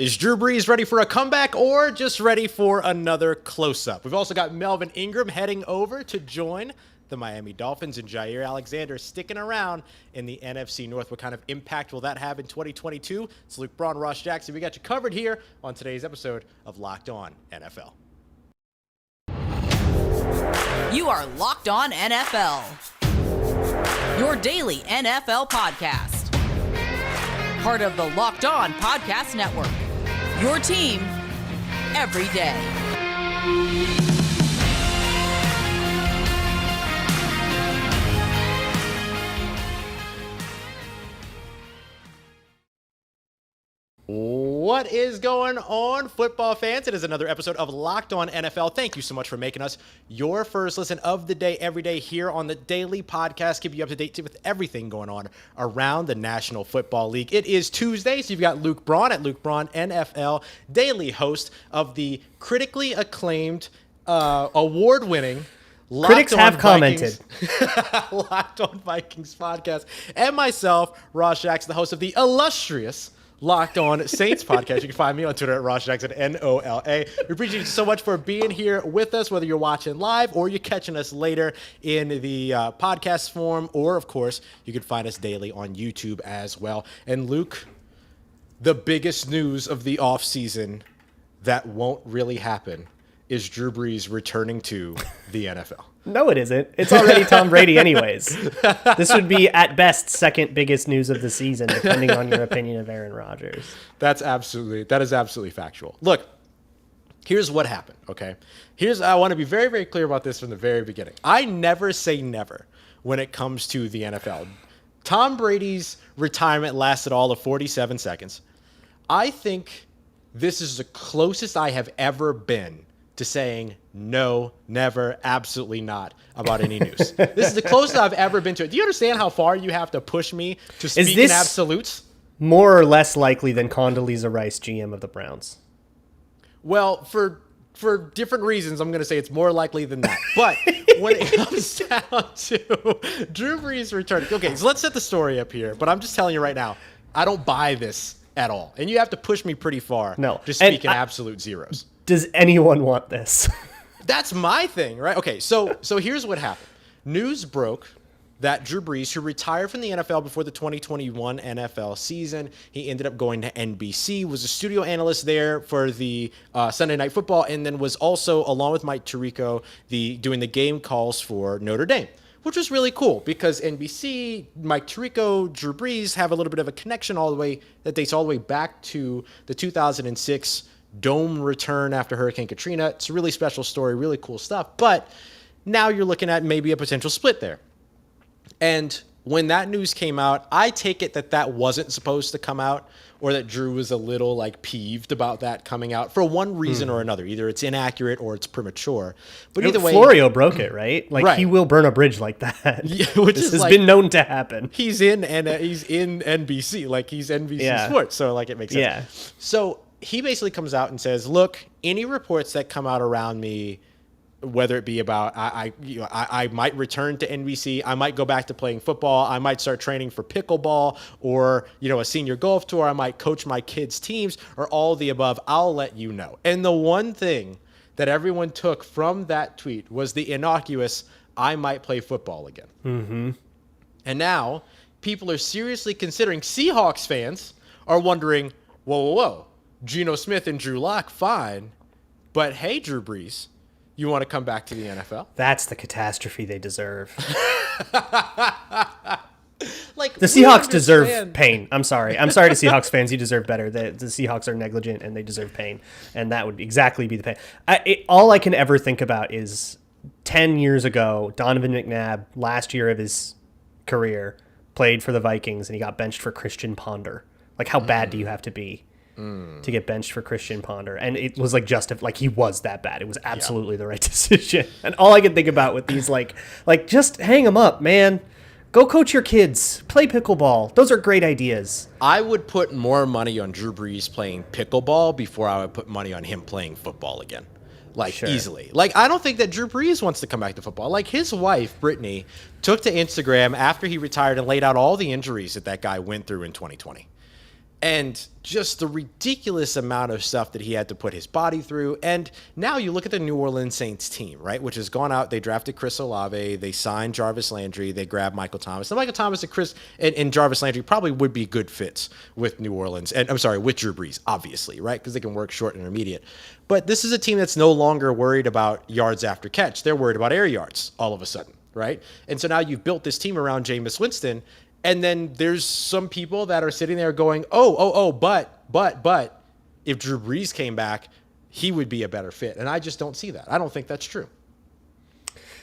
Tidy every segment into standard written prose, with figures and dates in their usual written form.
Is Drew Brees ready for a comeback or just ready for another close-up? We've also got Melvin Ingram heading over to join the Miami Dolphins, and Jaire Alexander sticking around in the NFC North. What kind of impact will that have in 2022? It's Luke Braun, Ross Jackson. We got you covered here on today's episode of Locked On NFL. You are Locked On NFL, your daily NFL podcast. Part of the Locked On Podcast Network, your team every day. What is going on, football fans? It is another episode of Locked On NFL. Thank you so much for making us your first listen of the day every day here on the daily podcast. Keep you up to date with everything going on around the National Football League. It is Tuesday, so you've got Luke Braun at Luke Braun NFL, daily host of the critically acclaimed, award-winning Critics have commented. Locked On Vikings podcast, and myself, Ross Jackson, the host of the illustrious Locked On Saints podcast. You can find me on Twitter at Ross Jackson, NOLA. We appreciate you so much for being here with us, whether you're watching live or you're catching us later in the podcast form, or of course, you can find us daily on YouTube as well. And Luke, the biggest news of the offseason that won't really happen is Drew Brees returning to the NFL. No, it isn't. It's already Tom Brady anyways. This would be, at best, second biggest news of the season, depending on your opinion of Aaron Rodgers. That is absolutely factual. Look, here's what happened, okay? I want to be very, very clear about this from the very beginning. I never say never when it comes to the NFL. Tom Brady's retirement lasted all of 47 seconds. I think this is the closest I have ever been to saying no, never, absolutely not about any news. This is the closest I've ever been to it. Do you understand how far you have to push me to speak in absolutes? More or less likely than Condoleezza Rice, GM of the Browns? Well, for different reasons, I'm going to say it's more likely than that. But when it comes down to Drew Brees returning, okay, so let's set the story up here. But I'm just telling you right now, I don't buy this at all. And you have to push me pretty far to speak in absolute zeros. Does anyone want this? That's my thing, right? Okay, so here's what happened. News broke that Drew Brees, who retired from the NFL before the 2021 NFL season, he ended up going to NBC, was a studio analyst there for the Sunday Night Football, and then was also, along with Mike Tirico, doing the game calls for Notre Dame, which was really cool because NBC, Mike Tirico, Drew Brees have a little bit of a connection that dates all the way back to the 2006 Dome return after Hurricane Katrina. It's a really special story, really cool stuff. But now you're looking at maybe a potential split there. And when that news came out, I take it that wasn't supposed to come out, or that Drew was a little peeved about that coming out for one reason or another. Either it's inaccurate or it's premature. But either way, Florio broke it, right? Right. He will burn a bridge like that. Yeah, this has been known to happen. He's in NBC, he's NBC Sports, so it makes sense. Yeah. So he basically comes out and says, look, any reports that come out around me, whether it be about I might return to NBC, I might go back to playing football, I might start training for pickleball or, a senior golf tour, I might coach my kids' teams, or all the above, I'll let you know. And the one thing that everyone took from that tweet was the innocuous, I might play football again. Mm-hmm. And now people are seriously considering, Seahawks fans are wondering, whoa. Geno Smith and Drew Lock, fine. But hey, Drew Brees, you want to come back to the NFL? That's the catastrophe they deserve. The Seahawks deserve pain. I'm sorry to Seahawks fans. You deserve better. The Seahawks are negligent and they deserve pain. And that would exactly be the pain. All I can ever think about is 10 years ago, Donovan McNabb, last year of his career, played for the Vikings and he got benched for Christian Ponder. How bad do you have to be to get benched for Christian Ponder? And it was he was that bad. It was absolutely the right decision. And all I can think about with these just hang them up, man. Go coach your kids. Play pickleball. Those are great ideas. I would put more money on Drew Brees playing pickleball before I would put money on him playing football again. Sure. Easily. I don't think that Drew Brees wants to come back to football. His wife, Brittany, took to Instagram after he retired and laid out all the injuries that guy went through in 2020. And just the ridiculous amount of stuff that he had to put his body through. And now you look at the New Orleans Saints team, right, which has gone out. They drafted Chris Olave. They signed Jarvis Landry. They grabbed Michael Thomas. Now, Michael Thomas and and Jarvis Landry probably would be good fits with New Orleans. And I'm sorry, with Drew Brees, obviously, right, because they can work short and intermediate. But this is a team that's no longer worried about yards after catch. They're worried about air yards all of a sudden, right? And so now you've built this team around Jameis Winston. And then there's some people that are sitting there going, but if Drew Brees came back, he would be a better fit. And I just don't see that. I don't think that's true.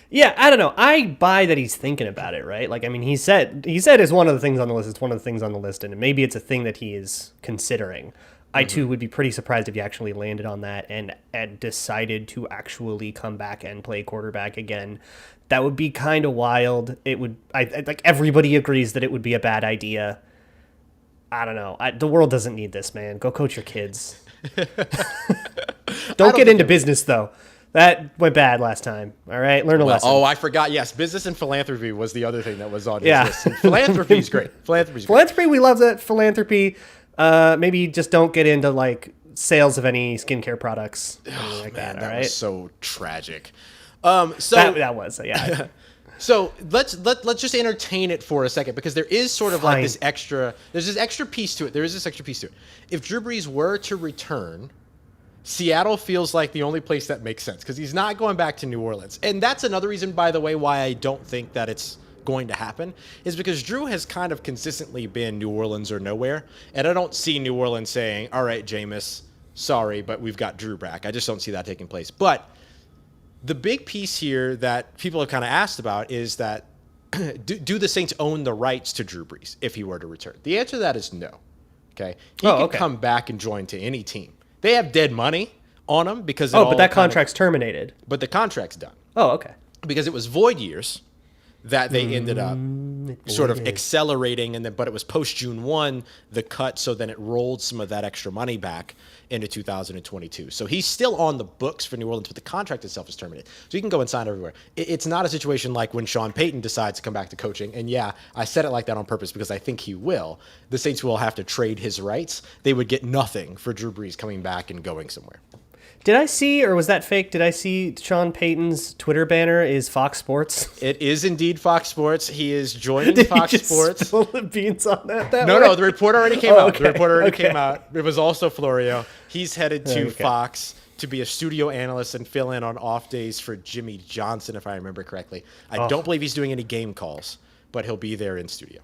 Yeah, I don't know. I buy that he's thinking about it, right? Like, I mean, he said it's one of the things on the list. It's one of the things on the list, and maybe it's a thing that he is considering. I, too, would be pretty surprised if he actually landed on that and decided to actually come back and play quarterback again. That would be kind of wild. It would, like, everybody agrees that it would be a bad idea. I don't know. The world doesn't need this, man. Go coach your kids. Don't get into business, though. That went bad last time. All right, learn a lesson. Oh, I forgot. Yes, business and philanthropy was the other thing that was on his list. Philanthropy is great. Philanthropy, we love that. Philanthropy. Maybe just don't get into like sales of any skincare products. That right? was so tragic. That was. So let's just entertain it for a second, because there is sort of like this extra piece to it. If Drew Brees were to return, Seattle feels like the only place that makes sense, because he's not going back to New Orleans. And that's another reason, by the way, why I don't think that it's going to happen, is because Drew has kind of consistently been New Orleans or nowhere. And I don't see New Orleans saying, all right, Jameis, sorry, but we've got Drew back. I just don't see that taking place. But the big piece here that people have kind of asked about is that do the Saints own the rights to Drew Brees if he were to return? The answer to that is no. Okay. He can come back and join to any team. They have dead money on him because but that contract's terminated. But the contract's done. Oh, okay. Because it was void years that they ended up sort of accelerating, but it was post June 1 the cut, so then it rolled some of that extra money back into 2022. So he's still on the books for New Orleans, but the contract itself is terminated. So he can go and sign everywhere. It's not a situation like when Sean Payton decides to come back to coaching. And yeah, I said it like that on purpose because I think he will. The Saints will have to trade his rights. They would get nothing for Drew Brees coming back and going somewhere. Did I see, or was that fake? Did I see Sean Payton's Twitter banner is Fox Sports? It is indeed Fox Sports. He is joining Fox Sports. Spill the beans on that? No, the report already came out. Okay. The report already came out. It was also Florio. He's headed to Fox to be a studio analyst and fill in on off days for Jimmy Johnson, if I remember correctly. I don't believe he's doing any game calls, but he'll be there in studio.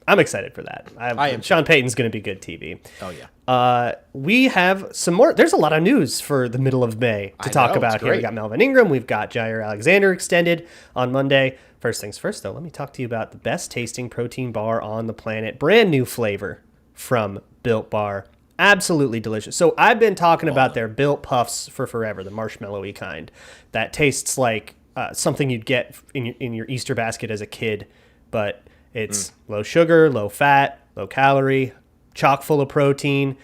I'm excited for that. I am. Sean Payton's going to be good TV. Oh, yeah. We have some more. There's a lot of news for the middle of May to talk about here. We got Melvin Ingram. We've got Jaire Alexander extended on Monday. First things first, though, let me talk to you about the best tasting protein bar on the planet. Brand new flavor from Built Bar. Absolutely delicious. So I've been talking about their Built Puffs for forever, the marshmallowy kind that tastes like something you'd get in your Easter basket as a kid, but it's low sugar, low fat, low calorie, chock full of protein.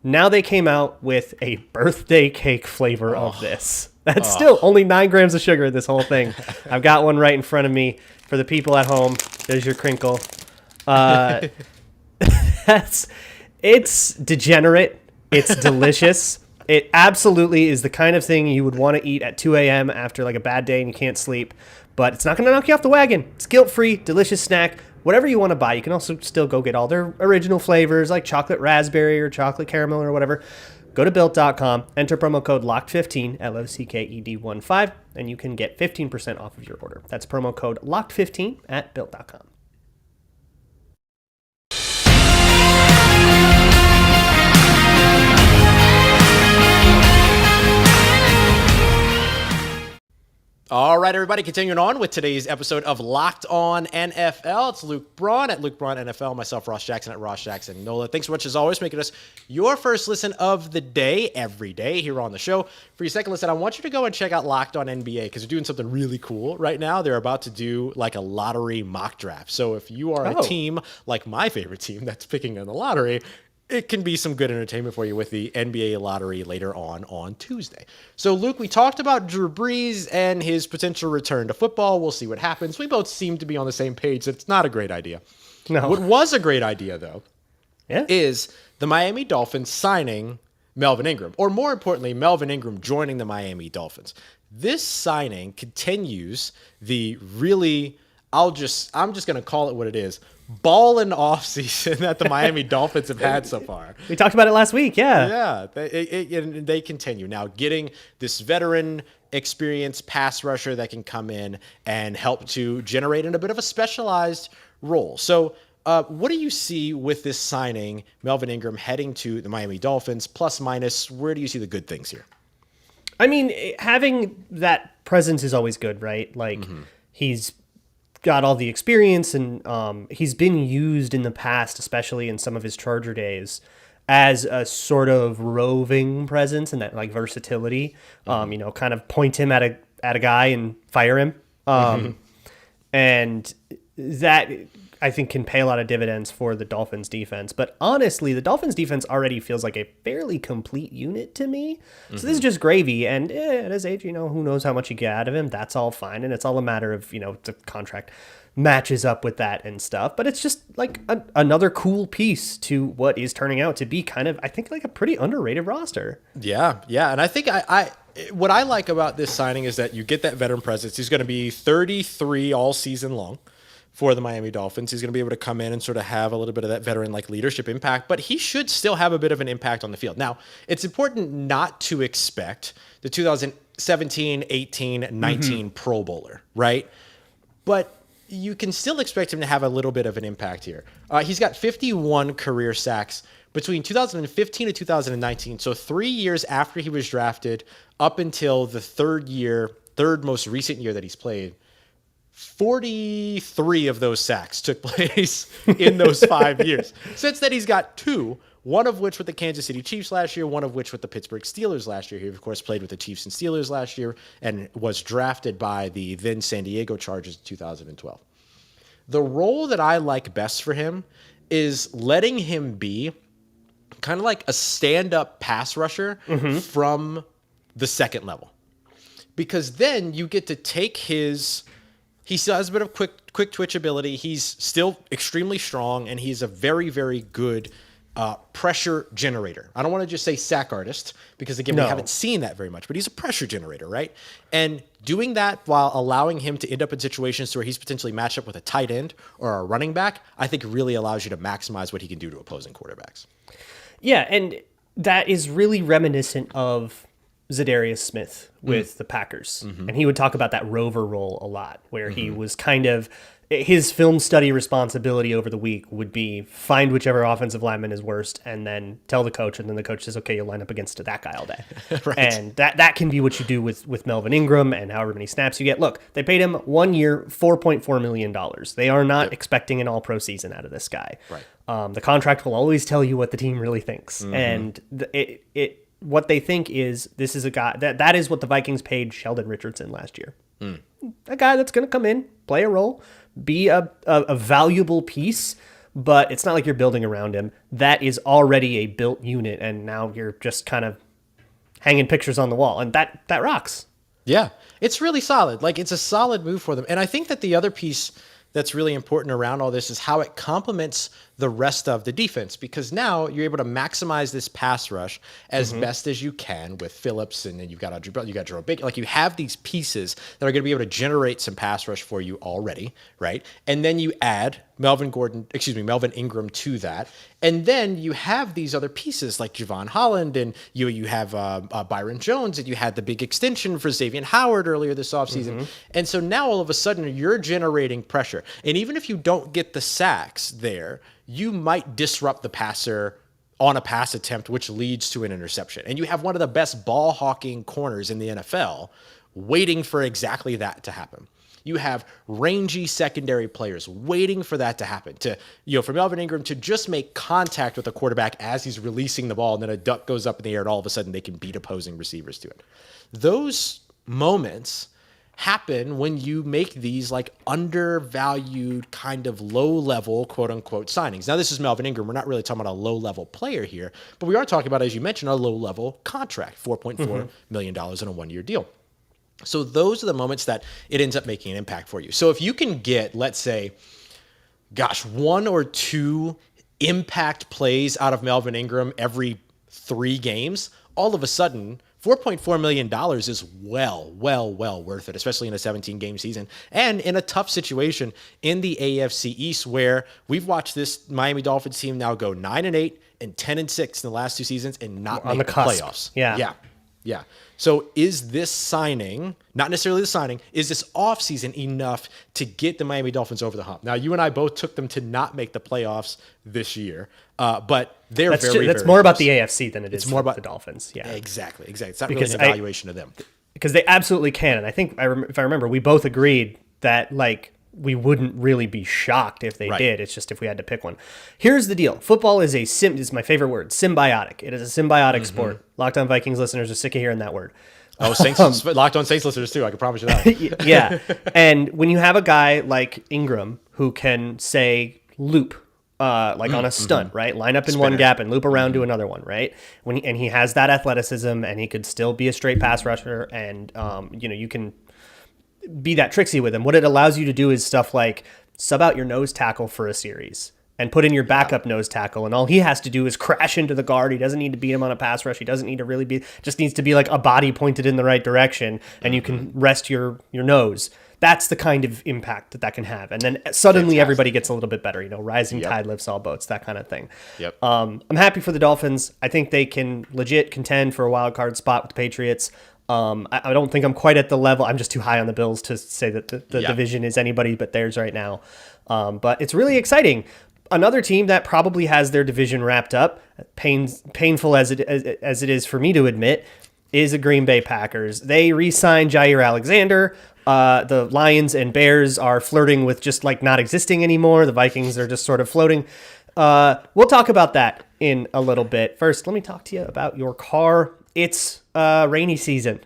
Now they came out with a birthday cake flavor of this. That's still only 9 grams of sugar, this whole thing. I've got one right in front of me. For the people at home, there's your crinkle. It's degenerate. It's delicious. It absolutely is the kind of thing you would want to eat at 2 a.m. after like a bad day and you can't sleep. But it's not going to knock you off the wagon. It's guilt-free, delicious snack. Whatever you want to buy, you can also still go get all their original flavors like chocolate raspberry or chocolate caramel or whatever. Go to Built.com, enter promo code LOCKED15, LOCKED15, and you can get 15% off of your order. That's promo code LOCKED15 at Built.com. All right, everybody, continuing on with today's episode of Locked On NFL. It's Luke Braun at Luke Braun NFL, myself, Ross Jackson at Ross Jackson NOLA. Thanks so much, as always, making us your first listen of the day, every day here on the show. For your second listen, I want you to go and check out Locked On NBA because they're doing something really cool right now. They're about to do like a lottery mock draft. So if you are a team like my favorite team that's picking in the lottery, it can be some good entertainment for you with the NBA lottery later on Tuesday. So, Luke, we talked about Drew Brees and his potential return to football. We'll see what happens. We both seem to be on the same page that it's not a great idea. No. What was a great idea, though, is the Miami Dolphins signing Melvin Ingram, or more importantly, Melvin Ingram joining the Miami Dolphins. This signing continues the really, I'm just going to call it what it is, ballin' offseason that the Miami Dolphins have had so far. We talked about it last week, yeah. Yeah, they continue. Now, getting this veteran experienced pass rusher that can come in and help to generate in a bit of a specialized role. So, what do you see with this signing, Melvin Ingram heading to the Miami Dolphins, plus minus? Where do you see the good things here? I mean, having that presence is always good, right? Like, he's got all the experience, and he's been used in the past, especially in some of his Charger days, as a sort of roving presence and that like versatility. Kind of point him at a guy and fire him, and that I think can pay a lot of dividends for the Dolphins defense. But honestly, the Dolphins defense already feels like a fairly complete unit to me. So this is just gravy. And at his age, who knows how much you get out of him. That's all fine. And it's all a matter of, the contract matches up with that and stuff. But it's just like another cool piece to what is turning out to be kind of, I think, like a pretty underrated roster. Yeah. And I think what I like about this signing is that you get that veteran presence. He's going to be 33 all season long for the Miami Dolphins. He's going to be able to come in and sort of have a little bit of that veteran like leadership impact, but he should still have a bit of an impact on the field. Now, it's important not to expect the 2017, 18, 19 Pro Bowler, right? But you can still expect him to have a little bit of an impact here. He's got 51 career sacks between 2015 to 2019. So 3 years after he was drafted up until the third most recent year that he's played. 43 of those sacks took place in those 5 years. Since then, he's got 2, one of which with the Kansas City Chiefs last year, one of which with the Pittsburgh Steelers last year. He, of course, played with the Chiefs and Steelers last year and was drafted by the then San Diego Chargers in 2012. The role that I like best for him is letting him be kind of like a stand-up pass rusher from the second level. Because then you get to take he still has a bit of quick twitch ability. He's still extremely strong, and he's a very, very good pressure generator. I don't want to just say sack artist, because again, we haven't seen that very much, but he's a pressure generator, right? And doing that while allowing him to end up in situations where he's potentially matched up with a tight end or a running back, I think really allows you to maximize what he can do to opposing quarterbacks. Yeah, and that is really reminiscent of Zadarius Smith with the Packers. And he would talk about that rover role a lot, where he was kind of, his film study responsibility over the week would be find whichever offensive lineman is worst and then tell the coach, and then the coach says, okay, you'll line up against that guy all day. Right. And that can be what you do with Melvin Ingram and however many snaps you get. Look, they paid him 1 year, $4.4 million. They are not expecting an all-pro season out of this guy. Right. The contract will always tell you what the team really thinks. And what they think is this is a guy that is what the Vikings paid Sheldon Richardson last year. A guy that's going to come in, play a role, be a valuable piece, but it's not like you're building around him. That is already a built unit, and now you're just kind of hanging pictures on the wall, and that rocks. Yeah, it's really solid. Like, it's a solid move for them. And I think that the other piece that's really important around all this is how it complements the rest of the defense, because now you're able to maximize this pass rush as best as you can with Phillips, and then you've got Jerome Baker. Like, you have these pieces that are going to be able to generate some pass rush for you already, right? And then you add Melvin Ingram to that, and then you have these other pieces like Javon Holland, and you have Byron Jones, and you had the big extension for Xavier Howard earlier this offseason. And so now all of a sudden you're generating pressure, and even if you don't get the sacks there, you might disrupt the passer on a pass attempt, which leads to an interception. And you have one of the best ball hawking corners in the NFL waiting for exactly that to happen. You have rangy secondary players waiting for that to happen, for Melvin Ingram to just make contact with the quarterback as he's releasing the ball, and then a duck goes up in the air, and all of a sudden they can beat opposing receivers to it. Those moments happen when you make these like undervalued kind of low-level quote-unquote signings. Now, this is Melvin Ingram. We're not really talking about a low-level player here, but we are talking about, as you mentioned, a low-level contract, $4.4 million in a 1-year deal. So those are the moments that it ends up making an impact for you. So if you can get, let's say, 1 or 2 impact plays out of Melvin Ingram every 3 games, all of a sudden, $4.4 million is well worth it, especially in a 17-game season and in a tough situation in the AFC East, where we've watched this Miami Dolphins team now go 9-8 and 10-6 in the last 2 seasons and not make the playoffs. Yeah. So is this signing, not necessarily the signing, is this offseason enough to get the Miami Dolphins over the hump? Now, you and I both took them to not make the playoffs this year, but that's more about the AFC than it is more about the Dolphins. Yeah, exactly. It's not really an evaluation of them. Because they absolutely can. And I think, if I remember, we both agreed that, like, we wouldn't really be shocked if they did. It's just if we had to pick one. Here's the deal. Football is is my favorite word, symbiotic. It is a symbiotic sport. Locked On Vikings listeners are sick of hearing that word. Oh, Saints, Locked On Saints listeners too. I can promise you that. Yeah. And when you have a guy like Ingram who can, say, loop, on a stunt, right? Line up in one gap and loop around to another one, right? And he has that athleticism, and he could still be a straight pass rusher, and you can be that tricksy with him. What it allows you to do is stuff like sub out your nose tackle for a series and put in your backup nose tackle, and all he has to do is crash into the guard. He doesn't need to beat him on a pass rush. He doesn't need to really just needs to be like a body pointed in the right direction, and you can rest your nose. That's the kind of impact that can have. And then suddenly everybody gets a little bit better, rising tide lifts all boats, that kind of thing. Yep. I'm happy for the Dolphins. I think they can legit contend for a wild card spot with the Patriots. I don't think I'm quite at the level. I'm just too high on the Bills to say that the division is anybody but theirs right now. But it's really exciting. Another team that probably has their division wrapped up, painful as it is for me to admit, is the Green Bay Packers. They re-signed Jaire Alexander. The Lions and Bears are flirting with just like not existing anymore. The Vikings are just sort of floating. We'll talk about that in a little bit. First, let me talk to you about your car. It's rainy season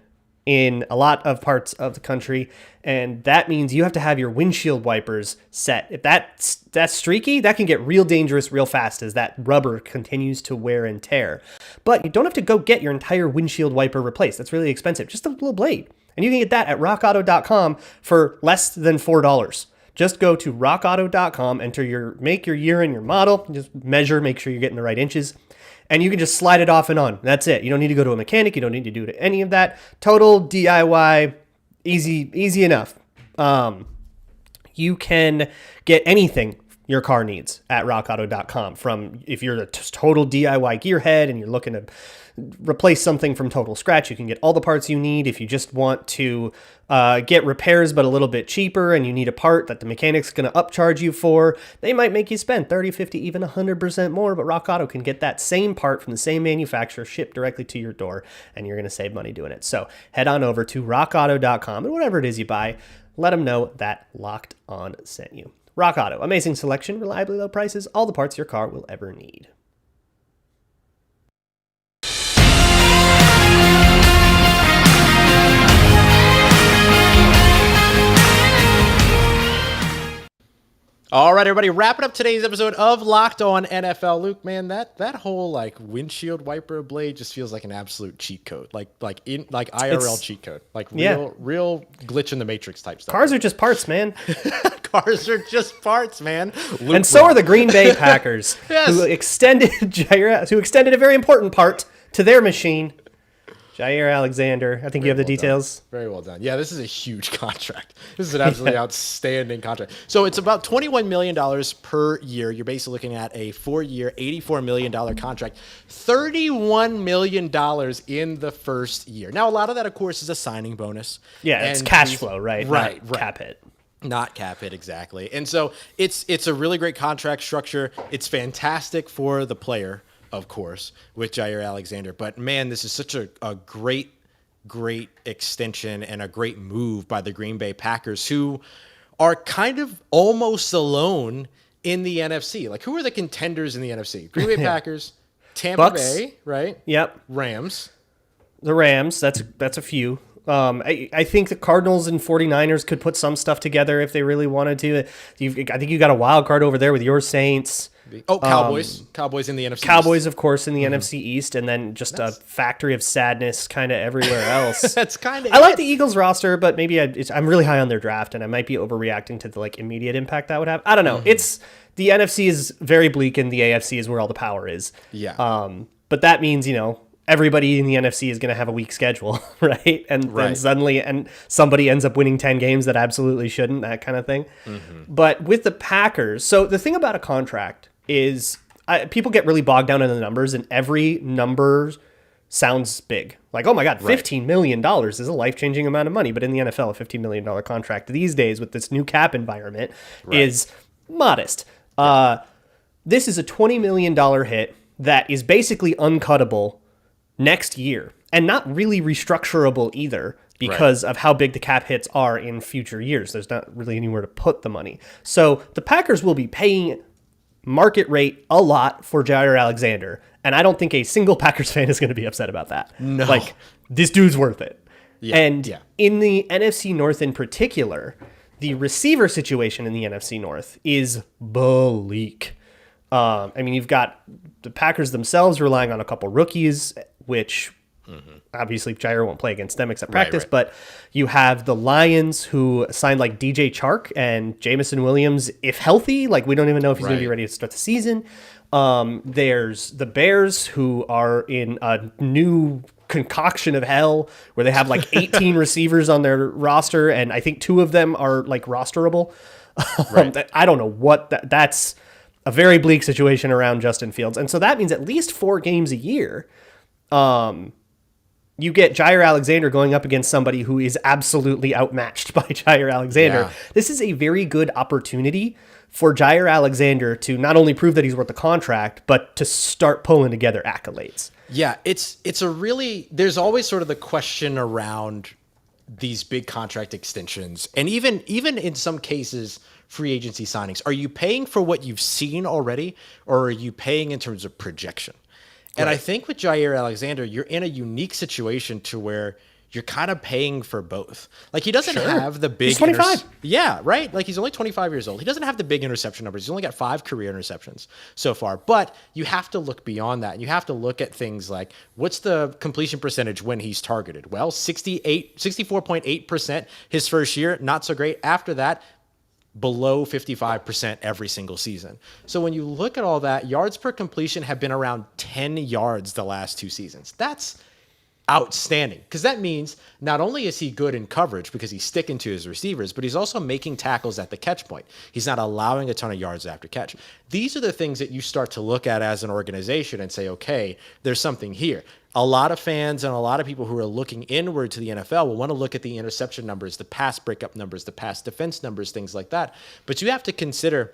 in a lot of parts of the country, and that means you have to have your windshield wipers set. If that's streaky, that can get real dangerous real fast as that rubber continues to wear and tear. But you don't have to go get your entire windshield wiper replaced. That's really expensive. Just a little blade. And you can get that at rockauto.com for less than $4. Just go to rockauto.com, make your year and your model, just measure, make sure you're getting the right inches, and you can just slide it off and on. That's it. You don't need to go to a mechanic. You don't need to do any of that. Total DIY, easy enough. You can get anything your car needs at rockauto.com. From if you're a total DIY gearhead and you're looking to replace something from total scratch, you can get all the parts you need. If you just want to get repairs but a little bit cheaper and you need a part that the mechanic's going to upcharge you for, they might make you spend 30, 50, even 100% more, but Rock Auto can get that same part from the same manufacturer shipped directly to your door, and you're going to save money doing it. So head on over to rockauto.com, and whatever it is you buy, let them know that Locked On sent you. Rock Auto, amazing selection, reliably low prices, all the parts your car will ever need. All right, everybody, wrapping up today's episode of Locked On NFL. Luke, man, that whole like windshield wiper blade just feels like an absolute cheat code, like IRL cheat code, like real glitch in the matrix type stuff. Cars are just parts, man. Cars are just parts, man. Luke and so are the Green Bay Packers, who extended a very important part to their machine. Jaire Alexander. I think you have the details. Very well done. Yeah, this is a huge contract. This is an absolutely outstanding contract. So it's about $21 million per year. You're basically looking at a 4-year, $84 million contract. $31 million in the first year. Now, a lot of that, of course, is a signing bonus. Yeah, it's cash flow, right? Right. Cap hit. Not cap hit, exactly. And so it's a really great contract structure. It's fantastic for the player, of course, with Jaire Alexander. But, man, this is such a great extension and a great move by the Green Bay Packers, who are kind of almost alone in the NFC. Like, who are the contenders in the NFC? Green Bay Packers, Tampa Bucks. Bay, right? Yep. Rams. The Rams, that's a few. I think the Cardinals and 49ers could put some stuff together if they really wanted to. I think you got a wild card over there with your Saints. Oh, Cowboys. Cowboys in the NFC Cowboys, East. of course, in the NFC East, and then just a factory of sadness kind of everywhere else. That's kind of I like the Eagles roster, but maybe I'm really high on their draft, and I might be overreacting to the immediate impact that would have. I don't know. It's the NFC is very bleak, and the AFC is where all the power is. Yeah. But that means, everybody in the NFC is going to have a weak schedule, right? And then suddenly, somebody ends up winning 10 games that absolutely shouldn't, that kind of thing. But with the Packers, so the thing about a contract is people get really bogged down in the numbers, and every number sounds big. Like, oh my God, $15 million is a life-changing amount of money. But in the NFL, a $15 million contract these days with this new cap environment is modest. This is a $20 million hit that is basically uncuttable next year, and not really restructurable either because of how big the cap hits are in future years. There's not really anywhere to put the money. So the Packers will be paying market rate a lot for Jaire Alexander, and I don't think a single Packers fan is going to be upset about that. No. This dude's worth it. Yeah. And in the NFC North in particular, the receiver situation in the NFC North is bleak. You've got the Packers themselves relying on a couple rookies, which obviously Jaire won't play against them except practice, but you have the Lions who signed DJ Chark and Jamison Williams, if healthy. We don't even know if he's going to be ready to start the season. There's the Bears who are in a new concoction of hell where they have 18 receivers on their roster, and I think 2 of them are rosterable. I don't know what that's a very bleak situation around Justin Fields. And so that means at least 4 games a year, you get Jaire Alexander going up against somebody who is absolutely outmatched by Jaire Alexander. Yeah. This is a very good opportunity for Jaire Alexander to not only prove that he's worth the contract, but to start pulling together accolades. Yeah, it's a really, there's always sort of the question around these big contract extensions, and even in some cases, free agency signings. Are you paying for what you've seen already, or are you paying in terms of projection? And I think with Jaire Alexander, you're in a unique situation to where you're kind of paying for both. He doesn't have the big... He's 25. Yeah, right? He's only 25 years old. He doesn't have the big interception numbers. He's only got 5 career interceptions so far. But you have to look beyond that. And you have to look at things like, what's the completion percentage when he's targeted? Well, 64.8% his first year. Not so great. After that, below 55% every single season. So when you look at all that, yards per completion have been around 10 yards the last 2 seasons. That's outstanding, because that means not only is he good in coverage because he's sticking to his receivers, but he's also making tackles at the catch point. He's not allowing a ton of yards after catch. These are the things that you start to look at as an organization and say, okay, there's something here. A lot of fans and a lot of people who are looking inward to the NFL will want to look at the interception numbers, the pass breakup numbers, the pass defense numbers, things like that. But you have to consider,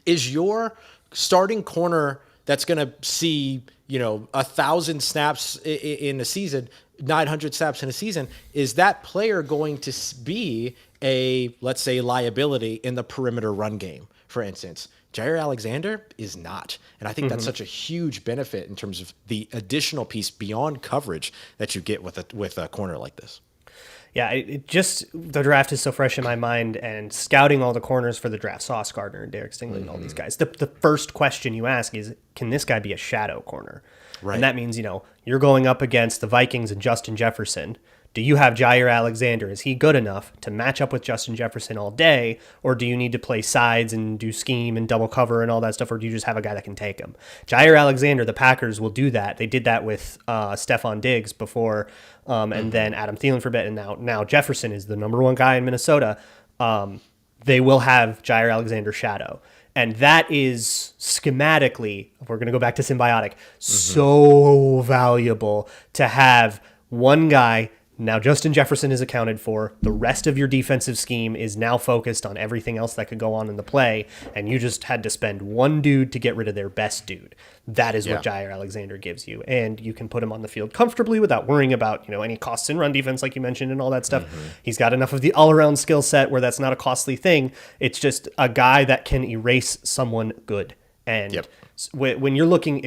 is your starting corner that's going to see, 1,000 snaps in a season, 900 snaps in a season, is that player going to be a, let's say, liability in the perimeter run game, for instance? Jaire Alexander is not. And I think that's such a huge benefit in terms of the additional piece beyond coverage that you get with a corner like this. Yeah, the draft is so fresh in my mind, and scouting all the corners for the draft, Sauce Gardner and Derek Stingley and all these guys. The first question you ask is, can this guy be a shadow corner? Right. And that means, you're going up against the Vikings and Justin Jefferson. Do you have Jaire Alexander? Is he good enough to match up with Justin Jefferson all day? Or do you need to play sides and do scheme and double cover and all that stuff? Or do you just have a guy that can take him? Jaire Alexander, the Packers will do that. They did that with Stephon Diggs before, and then Adam Thielen for a bit. And now Jefferson is the number 1 guy in Minnesota. They will have Jaire Alexander shadow. And that is schematically, if we're going to go back to symbiotic, so valuable to have one guy. Now Justin Jefferson is accounted for. The rest of your defensive scheme is now focused on everything else that could go on in the play, and you just had to spend one dude to get rid of their best dude. That is what Jaire Alexander gives you, and you can put him on the field comfortably without worrying about any costs in run defense, like you mentioned, and all that stuff. He's got enough of the all-around skill set where that's not a costly thing. It's just a guy that can erase someone good. And when you're looking,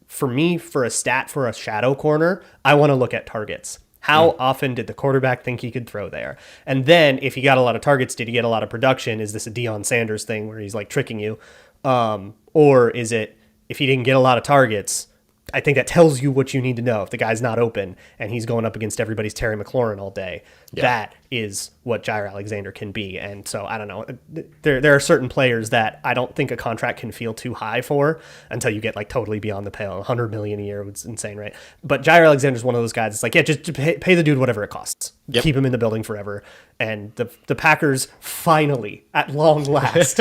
for a stat for a shadow corner, I want to look at targets. How often did the quarterback think he could throw there? And then if he got a lot of targets, did he get a lot of production? Is this a Deion Sanders thing where he's tricking you? Or is it, if he didn't get a lot of targets, I think that tells you what you need to know. If the guy's not open and he's going up against everybody's Terry McLaurin all day, that is what Jaire Alexander can be. And so, I don't know. There are certain players that I don't think a contract can feel too high for until you get like totally beyond the pale. $100 million a year was insane, right? But Jaire Alexander is one of those guys. It's like, just pay the dude whatever it costs. Yep. Keep him in the building forever. And the Packers finally, at long last,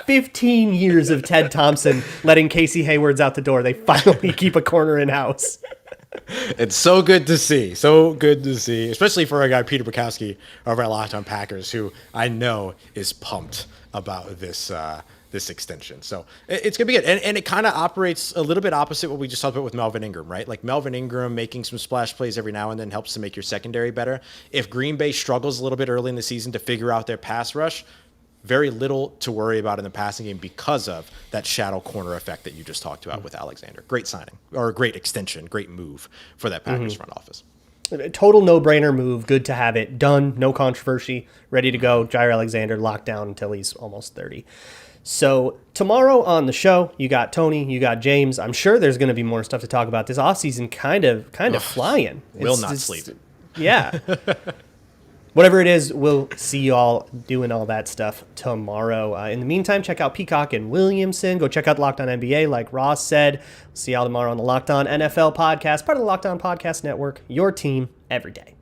15 years of Ted Thompson letting Casey Hayward's out the door, they finally keep a corner in-house. It's so good to see. So good to see, especially for a guy, Peter Bukowski, over at Locked On Packers, who I know is pumped about this extension. So it's going to be good. And it kind of operates a little bit opposite what we just talked about with Melvin Ingram, right? Like Melvin Ingram making some splash plays every now and then helps to make your secondary better. If Green Bay struggles a little bit early in the season to figure out their pass rush, very little to worry about in the passing game because of that shadow corner effect that you just talked about with Alexander. Great signing, or a great extension, great move for that Packers front office. Total no-brainer move. Good to have it done. No controversy. Ready to go. Jaire Alexander locked down until he's almost 30. So tomorrow on the show, you got Tony, you got James. I'm sure there's going to be more stuff to talk about. This offseason kind of flying. Will not sleep. Yeah. Whatever it is, we'll see you all doing all that stuff tomorrow. In the meantime, check out Peacock and Williamson. Go check out Locked On NBA, like Ross said. See y'all tomorrow on the Locked On NFL podcast, part of the Locked On Podcast Network. Your team every day.